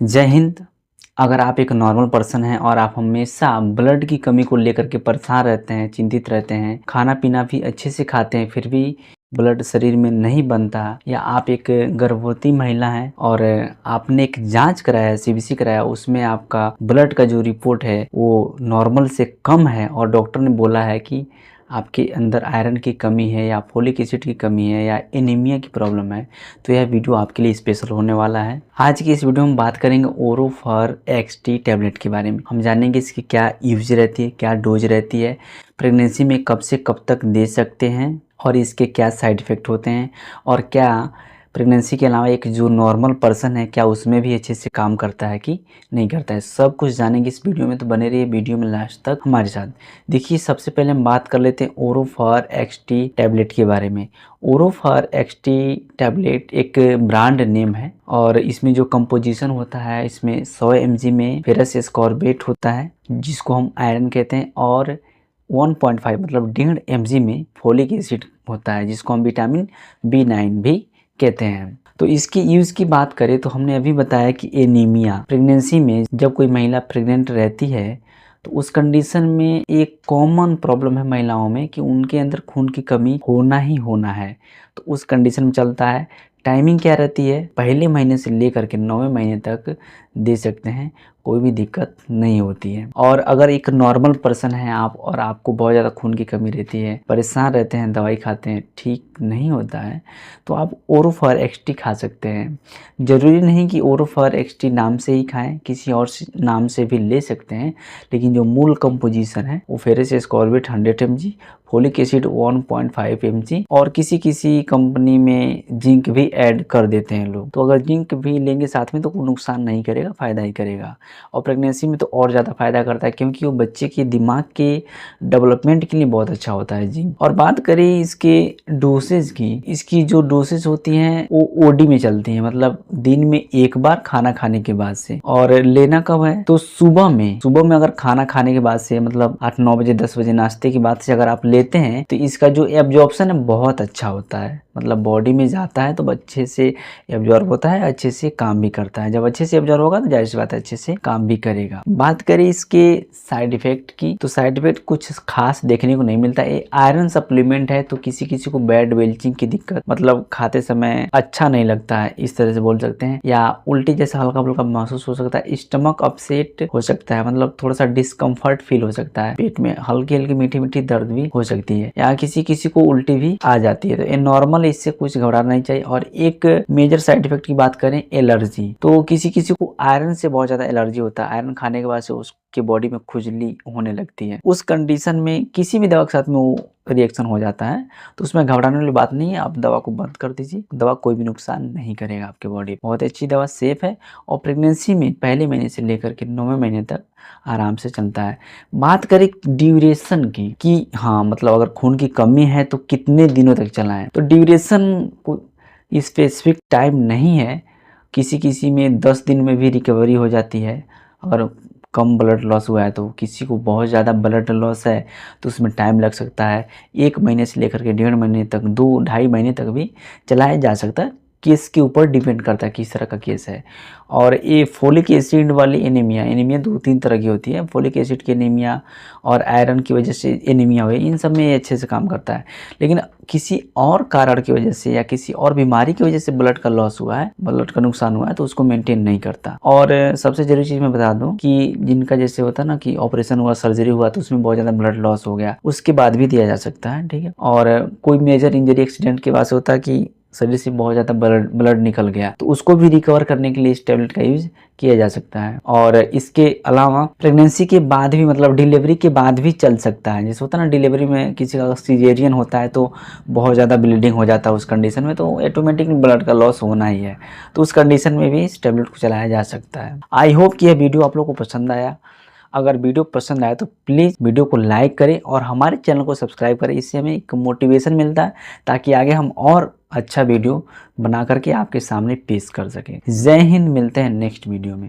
जय हिंद। अगर आप एक नॉर्मल पर्सन हैं और आप हमेशा ब्लड की कमी को लेकर के परेशान रहते हैं, चिंतित रहते हैं, खाना पीना भी अच्छे से खाते हैं, फिर भी ब्लड शरीर में नहीं बनता, या आप एक गर्भवती महिला हैं और आपने एक जांच कराया, सीबीसी कराया, उसमें आपका ब्लड का जो रिपोर्ट है वो नॉर्मल से कम है और डॉक्टर ने बोला है कि आपके अंदर आयरन की कमी है या फोलिक एसिड की कमी है या एनीमिया की प्रॉब्लम है, तो यह वीडियो आपके लिए स्पेशल होने वाला है। आज की इस वीडियो में बात करेंगे ओरोफर एक्सटी टैबलेट के बारे में। हम जानेंगे इसकी क्या यूज रहती है, क्या डोज रहती है, प्रेगनेंसी में कब से कब तक दे सकते हैं और इसके क्या साइड इफ़ेक्ट होते हैं, और क्या प्रेगनेंसी के अलावा एक जो नॉर्मल पर्सन है क्या उसमें भी अच्छे से काम करता है कि नहीं करता है। सब कुछ जानेंगे इस वीडियो में, तो बने रहिए वीडियो में लास्ट तक हमारे साथ। देखिए, सबसे पहले हम बात कर लेते हैं ओरोफर एक्सटी टैबलेट के बारे में। ओरोफर एक्सटी टैबलेट एक ब्रांड नेम है और इसमें जो कंपोजिशन होता है, इसमें 100 mg में फेरस एस्कॉर्बेट होता है जिसको हम आयरन कहते हैं, और 1.5 मतलब 1.5 mg में फोलिक एसिड होता है जिसको हम विटामिन B9 भी कहते हैं। तो इसकी यूज़ की बात करें तो हमने अभी बताया कि एनीमिया प्रेगनेंसी में, जब कोई महिला प्रेग्नेंट रहती है तो उस कंडीशन में एक कॉमन प्रॉब्लम है महिलाओं में कि उनके अंदर खून की कमी होना ही होना है। तो उस कंडीशन में चलता है। टाइमिंग क्या रहती है, पहले महीने से लेकर के 9वें महीने तक दे सकते हैं, कोई भी दिक्कत नहीं होती है। और अगर एक नॉर्मल पर्सन है आप और आपको बहुत ज़्यादा खून की कमी रहती है, परेशान रहते हैं, दवाई खाते हैं, ठीक नहीं होता है, तो आप ओरोफर एक्सटी खा सकते हैं। ज़रूरी नहीं कि ओरोफर एक्सटी नाम से ही खाएं, किसी और नाम से भी ले सकते हैं, लेकिन जो मूल कंपोजिशन है वो ferrous ascorbate 100 mg, folic acid 1.5 mg, और किसी किसी कंपनी में जिंक भी ऐड कर देते हैं लोग। तो अगर जिंक भी लेंगे साथ में तो कोई नुकसान नहीं करेगा, फ़ायदा ही करेगा। और प्रेगनेंसी में तो और ज़्यादा फ़ायदा करता है क्योंकि वो बच्चे के दिमाग के डेवलपमेंट के लिए बहुत अच्छा होता है जिंक। और बात करें इसके डोसेज की, इसकी जो डोसेज होती हैं वो ओडी में चलती हैं, मतलब दिन में एक बार खाना खाने के बाद से। और लेना कब है, तो सुबह में अगर खाना खाने के बाद से, मतलब 8-9 बजे 10 बजे नाश्ते के बाद से अगर आप लेते हैं तो इसका जो एब्जॉर्प्शन है बहुत अच्छा होता है, मतलब बॉडी में जाता है तो अच्छे से एब्जॉर्ब होता है, अच्छे से काम भी करता है। जब अच्छे से एब्जॉर्ब होगा तो जाहिर सी बात है अच्छे से काम भी करेगा। बात करें इसके साइड इफेक्ट की, तो साइड इफेक्ट कुछ खास देखने को नहीं मिलता। ये आयरन सप्लीमेंट है तो किसी किसी को बैड वेल्चिंग की दिक्कत, मतलब खाते समय अच्छा नहीं लगता है, इस तरह से बोल सकते हैं, या उल्टी जैसा हल्का फुल्का महसूस हो सकता है, स्टमक अपसेट हो सकता है, मतलब थोड़ा सा डिस्कम्फर्ट फील हो सकता है, पेट में हल्की हल्की मीठी मीठी दर्द भी हो सकती है, या किसी किसी को उल्टी भी आ जाती है। तो ये नॉर्मल, इससे कुछ घबराना नहीं चाहिए। और एक मेजर साइड इफेक्ट की बात करें, एलर्जी, तो किसी किसी को आयरन से बहुत ज्यादा एलर्जी होता है, आयरन खाने के बाद से उसके बॉडी में खुजली होने लगती है। उस कंडीशन में किसी भी दवा के साथ में वो रिएक्शन हो जाता है, तो उसमें घबराने वाली बात नहीं है, आप दवा को बंद कर दीजिए, दवा कोई भी नुकसान नहीं करेगा आपके बॉडी। बहुत अच्छी दवा, सेफ है, और प्रेगनेंसी में पहले महीने से लेकर के 9वें महीने तक आराम से चलता है। बात करें ड्यूरेशन की कि हाँ, मतलब अगर खून की कमी है तो कितने दिनों तक चलाएं, तो ड्यूरेशन को स्पेसिफिक टाइम नहीं है, किसी किसी में 10 दिन में भी रिकवरी हो जाती है। अगर कम ब्लड लॉस हुआ है, तो किसी को बहुत ज़्यादा ब्लड लॉस है तो उसमें टाइम लग सकता है, 1 महीने से लेकर के 1.5 महीने तक, 2-2.5 महीने तक भी चलाया जा सकता है। केस के ऊपर डिपेंड करता है किस तरह का केस है। और ये फोलिक एसिड वाली एनीमिया, 2-3 तरह की होती है, फोलिक एसिड की एनीमिया और आयरन की वजह से एनीमिया हुई, इन सब में ये अच्छे से काम करता है। लेकिन किसी और कारण की वजह से या किसी और बीमारी की वजह से ब्लड का लॉस हुआ है, ब्लड का नुकसान हुआ है, तो उसको मेंटेन नहीं करता। और सबसे जरूरी चीज़ मैं बता दूं कि जिनका जैसे होता है ना कि ऑपरेशन हुआ, सर्जरी हुआ, तो उसमें बहुत ज़्यादा ब्लड लॉस हो गया, उसके बाद भी दिया जा सकता है, ठीक है। और कोई मेजर इंजरी एक्सीडेंट के बाद से होता है कि शरीर से बहुत ज़्यादा ब्लड निकल गया, तो उसको भी रिकवर करने के लिए इस टैबलेट का यूज किया जा सकता है। और इसके अलावा प्रेगनेंसी के बाद भी, मतलब डिलीवरी के बाद भी चल सकता है। जैसे होता है ना, डिलीवरी में किसी का सीजेरियन होता है तो बहुत ज़्यादा ब्लीडिंग हो जाता है, उस कंडीशन में तो ऑटोमेटिक ब्लड का लॉस होना ही है, तो उस कंडीशन में भी इस टैबलेट को चलाया जा सकता है। आई होप कि यह वीडियो आप लोगों को पसंद आया। अगर वीडियो पसंद आए तो प्लीज़ वीडियो को लाइक करें और हमारे चैनल को सब्सक्राइब करें, इससे हमें एक मोटिवेशन मिलता है ताकि आगे हम और अच्छा वीडियो बना करके आपके सामने पेश कर सकें। जय हिंद, मिलते हैं नेक्स्ट वीडियो में।